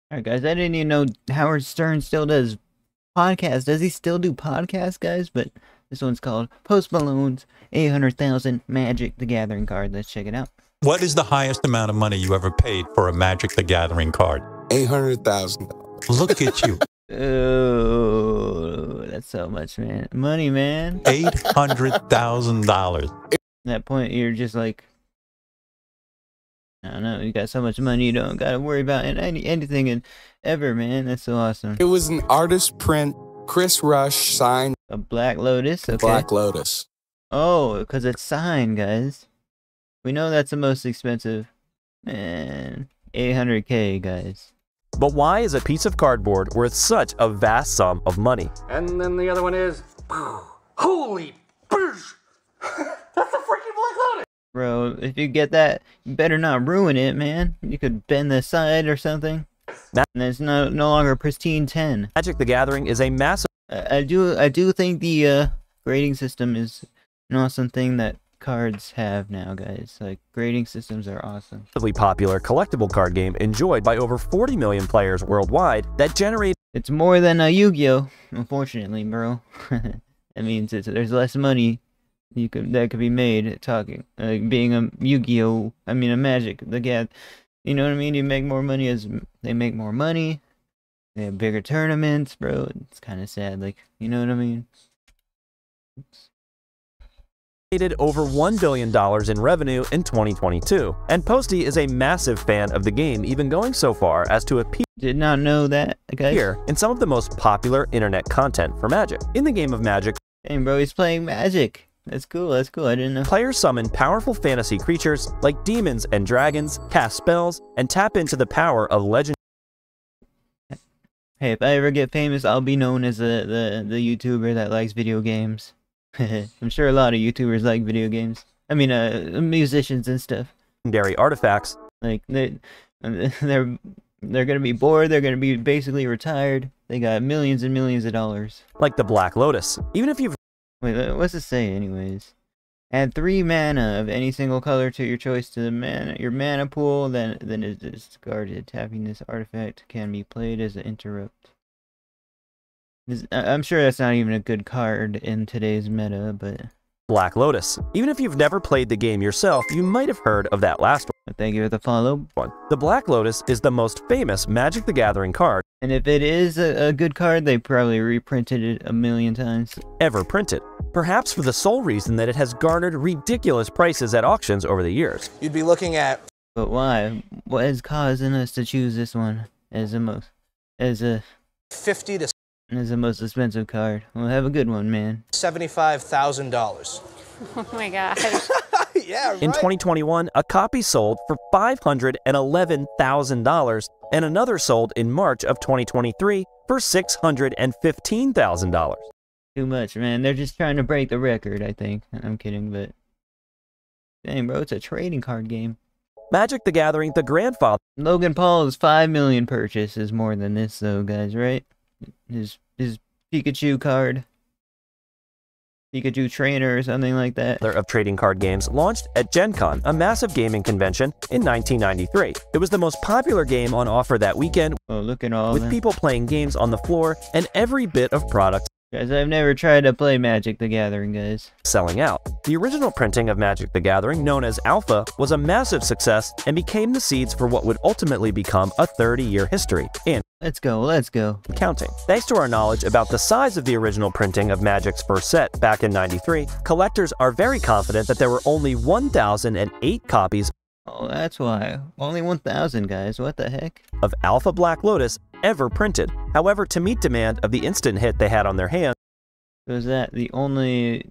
Alright, guys, I didn't even know Howard Stern still does podcasts. Does he still do podcasts, guys? But this one's called Post Malone's 800,000 Magic the Gathering card. Let's check it out. What is the highest amount of money you ever paid for a Magic the Gathering card? $800,000. Look at you. Oh, that's so much, man. Money, man. $800,000. At that point, you're just like, I don't know, you got so much money, you don't gotta worry about anything and ever, man. That's so awesome. It was an artist print. Chris Rush signed A Black Lotus? Okay. Black Lotus. Oh, because it's signed, guys. We know that's the most expensive. Man, 800K, guys. But why is a piece of cardboard worth such a vast sum of money? And then the other one is, holy boosh! That's a freaking Black Lotus! Bro, if you get that, you better not ruin it, man. You could bend the side or something. And it's no longer a pristine 10. Magic the Gathering is a massive... I do think the grading system is an awesome thing that cards have now, guys. Like, grading systems are awesome. popular collectible card game enjoyed by over 40 million players worldwide that generate... It's more than a Yu-Gi-Oh! Unfortunately, bro. That means there's less money that could be made talking, being a Yu-Gi-Oh! I mean a Magic the Gathering. You know what I mean? You make more money as they make more money. They have bigger tournaments, bro. It's kind of sad, like, you know what I mean? Oops. over $1 billion in revenue in 2022, and Posty is a massive fan of the game, even going so far as to appear Did not know that, guys. here in some of the most popular internet content for Magic. In the game of Magic, Dang, bro, he's playing Magic. That's cool, I didn't know. players summon powerful fantasy creatures like demons and dragons, cast spells, and tap into the power of legend. Hey, if I ever get famous, I'll be known as the YouTuber that likes video games. I'm sure a lot of YouTubers like video games. I mean, musicians and stuff. Legendary artifacts. Like, they're gonna be bored, they're gonna be basically retired. They got millions and millions of dollars. Like the Black Lotus. Even if you've Wait, what's it say anyways? Add 3 mana of any single color to your choice to your mana pool, then it is discarded. Tapping this artifact can be played as an interrupt. I'm sure that's not even a good card in today's meta, but... Black Lotus. Even if you've never played the game yourself, you might have heard of that last Thank you for the follow. one. The Black Lotus is the most famous Magic the Gathering card And if it is a good card, they probably reprinted it a million times. ever printed, perhaps for the sole reason that it has garnered ridiculous prices at auctions over the years. You'd be looking at But why? What is causing us to choose this one as the most, as a 50 to most expensive card? Well, have a good one, man. $75,000. Oh my gosh. Yeah, right. In 2021, a copy sold for $511,000, and another sold in March of 2023 for $615,000. Too much, man. They're just trying to break the record, I think. I'm kidding, but... Dang, bro, it's a trading card game. Magic the Gathering, the grandfather Logan Paul's 5 million purchase is more than this, though, guys, right? His Pikachu card. Pikachu trainer or something like that. of trading card games, launched at Gen Con, a massive gaming convention, in 1993. It was the most popular game on offer that weekend, Oh, look at all with that. people playing games on the floor and every bit of product Guys, I've never tried to play Magic the Gathering, guys. selling out. The original printing of Magic the Gathering, known as Alpha, was a massive success and became the seeds for what would ultimately become a 30-year history, and Let's go, let's go. counting. Thanks to our knowledge about the size of the original printing of Magic's first set back in '93, collectors are very confident that there were only 1,008 copies Oh, that's why. Only 1,000, guys. What the heck? of Alpha Black Lotus ever printed. However, to meet demand of the instant hit they had on their hands, Was that the only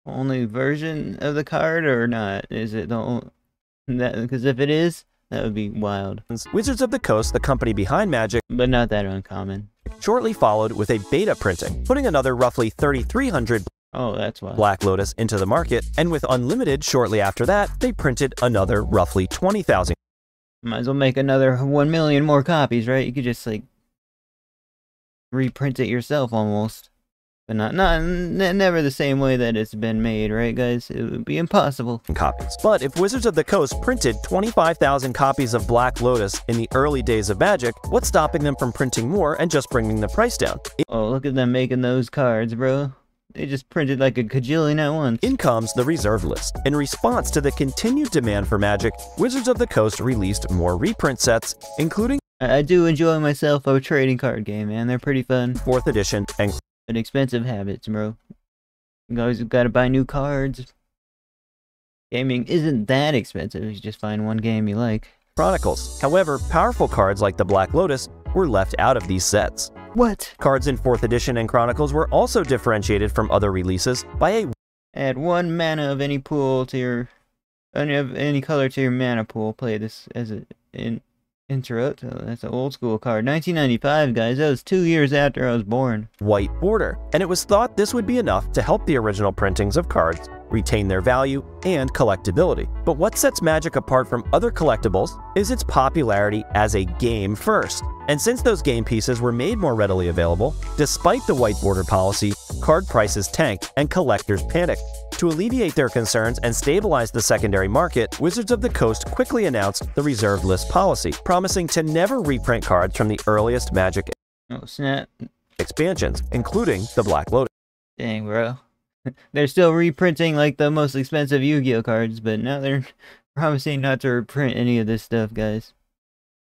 version of the card or not? Is it the only... Because if it is, that would be wild. Wizards of the Coast, the company behind Magic, But not that uncommon. shortly followed with a beta printing, putting another roughly 3,300 Oh, that's why. Black Lotus into the market, and with Unlimited shortly after that, they printed another roughly 20,000. Might as well make another 1 million more copies, right? You could just, like, reprint it yourself almost. But never the same way that it's been made, right, guys? It would be impossible. Copies. But if Wizards of the Coast printed 25,000 copies of Black Lotus in the early days of Magic, what's stopping them from printing more and just bringing the price down? Oh, look at them making those cards, bro. They just printed like a cajillion at once. In comes the reserve list. In response to the continued demand for Magic, Wizards of the Coast released more reprint sets, including I do enjoy myself a trading card game, man. They're pretty fun. 4th edition and But expensive habits, bro. You always gotta buy new cards. Gaming isn't that expensive. You just find one game you like. Chronicles. However, powerful cards like the Black Lotus were left out of these sets. What? Cards in 4th edition and Chronicles were also differentiated from other releases by a Add 1 mana of any pool to your any color to your mana pool. Play this as an interrupt. Oh, that's an old school card. 1995, guys. That was 2 years after I was born. white border, and it was thought this would be enough to help the original printings of cards retain their value and collectability. But what sets Magic apart from other collectibles is its popularity as a game first. And since those game pieces were made more readily available, despite the white border policy, card prices tanked and collectors panicked. To alleviate their concerns and stabilize the secondary market, Wizards of the Coast quickly announced the reserve list policy, promising to never reprint cards from the earliest Magic Oh, snap. expansions, including the Black Lotus. Dang, bro. They're still reprinting like the most expensive Yu-Gi-Oh cards, but now they're promising not to reprint any of this stuff, guys.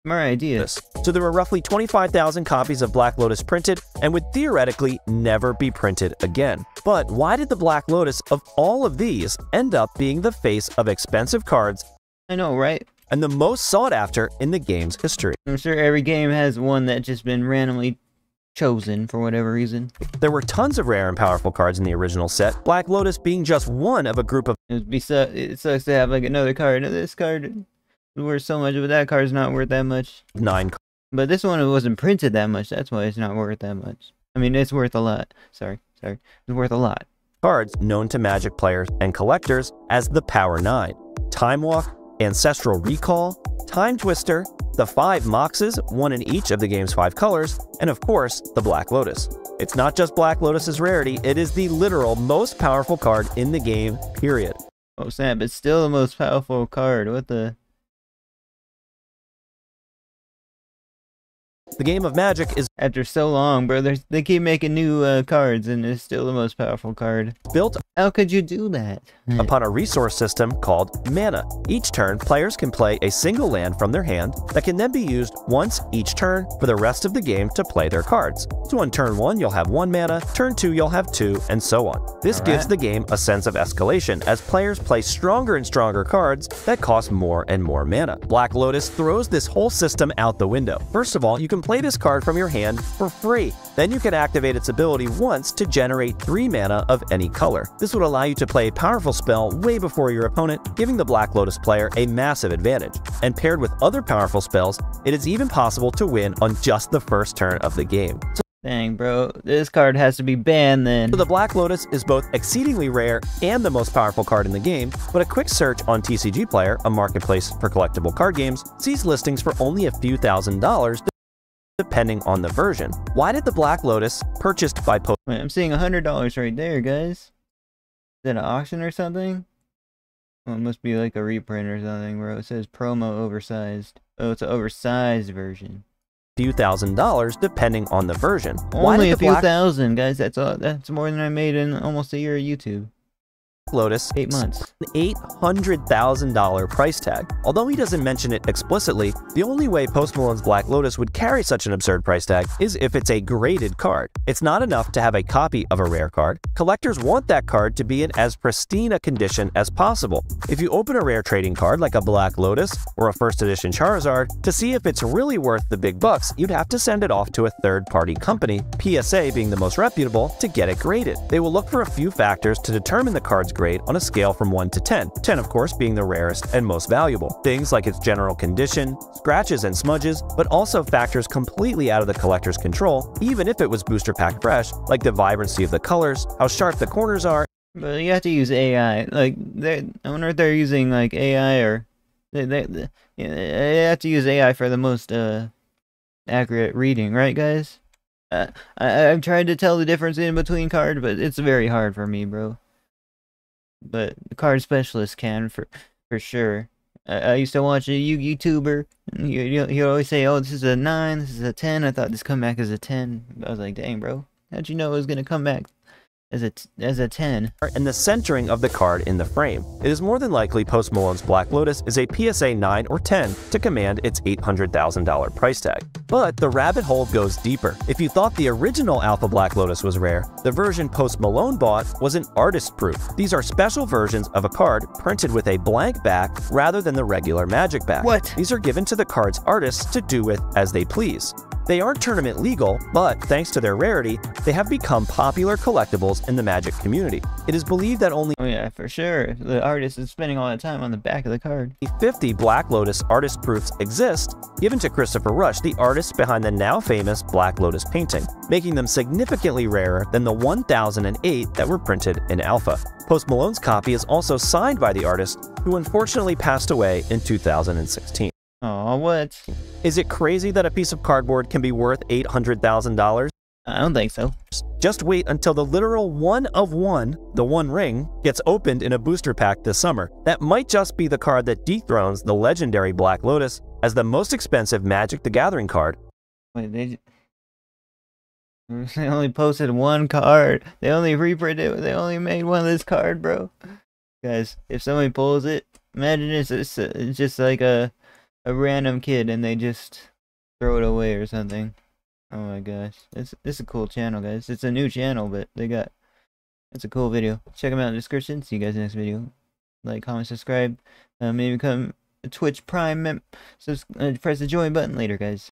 Smart idea. So there were roughly 25,000 copies of Black Lotus printed and would theoretically never be printed again. But why did the Black Lotus of all of these end up being the face of expensive cards I know, right? and the most sought after in the game's history? I'm sure every game has one that's just been randomly chosen for whatever reason. There were tons of rare and powerful cards in the original set, Black Lotus being just one of a group of It sucks to have like another card. This card is worth so much, but that card's not worth that much. 9 But this one wasn't printed that much. That's why it's not worth that much. I mean, it's worth a lot. Sorry. It's worth a lot. cards known to Magic players and collectors as the Power 9, Time Walk, Ancestral Recall, Time Twister, the 5 Moxes, one in each of the game's 5 colors, and of course, the Black Lotus. It's not just Black Lotus's rarity, it is the literal most powerful card in the game, period. Oh, snap. It's still the most powerful card. What the... The game of Magic is After so long, bro, they keep making new cards, and it's still the most powerful card. built How could you do that? upon a resource system called mana. Each turn, players can play a single land from their hand that can then be used once each turn for the rest of the game to play their cards. So on turn 1, you'll have 1 mana, turn 2, you'll have 2, and so on. This gives the game a sense of escalation as players play stronger and stronger cards that cost more and more mana. Black Lotus throws this whole system out the window. First of all, you can play this card from your hand for free. Then you can activate its ability once to generate 3 mana of any color. This would allow you to play a powerful spell way before your opponent, giving the Black Lotus player a massive advantage. And paired with other powerful spells, it is even possible to win on just the first turn of the game. Dang, bro. This card has to be banned then. So the Black Lotus is both exceedingly rare and the most powerful card in the game, but a quick search on TCG Player, a marketplace for collectible card games, sees listings for only a few $1,000s depending on the version. Why did the Black Lotus, purchased by Wait, I'm seeing $100 right there, guys. Is that an auction or something? Well, it must be like a reprint or something, bro. It says promo oversized. Oh, it's an oversized version. few $1,000s depending on the version? Only a few thousand, guys. That's all. That's more than I made in almost a year of YouTube. Lotus 8 months. An $800,000 price tag. Although he doesn't mention it explicitly, the only way Post Malone's Black Lotus would carry such an absurd price tag is if it's a graded card. It's not enough to have a copy of a rare card. Collectors want that card to be in as pristine a condition as possible. If you open a rare trading card like a Black Lotus or a first edition Charizard, to see if it's really worth the big bucks, you'd have to send it off to a third-party company, PSA being the most reputable, to get it graded. They will look for a few factors to determine the card's grade on a scale from 1 to 10, 10 of course being the rarest and most valuable. Things like its general condition, scratches and smudges, but also factors completely out of the collector's control, even if it was booster pack fresh, like the vibrancy of the colors, how sharp the corners are. But you have to use AI. Like, I wonder if they're using like AI or they have to use AI for the most accurate reading, right, guys? I've tried to tell the difference in between cards, but it's very hard for me, bro. But the card specialist can for sure. I used to watch a Yu-Gi YouTuber. He always say, "Oh, this is a 9, this is a 10." I thought this come back as a 10. I was like, "Dang, bro, how'd you know it was gonna come back as a 10?" And the centering of the card in the frame. It is more than likely Post Malone's Black Lotus is a PSA 9 or 10 to command its $800,000 price tag. But the rabbit hole goes deeper. If you thought the original Alpha Black Lotus was rare, the version Post Malone bought was an artist proof. These are special versions of a card printed with a blank back rather than the regular Magic back. What? These are given to the card's artists to do with as they please. They aren't tournament legal, but thanks to their rarity, they have become popular collectibles in the Magic community. It is believed that only Oh yeah, for sure. The artist is spending all that time on the back of the card. 50 Black Lotus artist proofs exist, given to Christopher Rush, the artist behind the now famous Black Lotus painting, making them significantly rarer than the 1,008 that were printed in Alpha. Post Malone's copy is also signed by the artist, who unfortunately passed away in 2016. Oh, what? Is it crazy that a piece of cardboard can be worth $800,000? I don't think so. Just wait until the literal one of one, the One Ring, gets opened in a booster pack this summer. That might just be the card that dethrones the legendary Black Lotus as the most expensive Magic the Gathering card. Wait, they only posted one card. They only reprinted it. They only made one of this card, bro. Guys, if somebody pulls it, imagine it's just like a random kid and they just throw it away or something. Oh my gosh, it's a cool channel, guys. It's a new channel, but it's a cool video. Check them out in the description. See you guys in the next video. Like, comment, subscribe. Maybe become a Twitch Prime press the join button later, guys.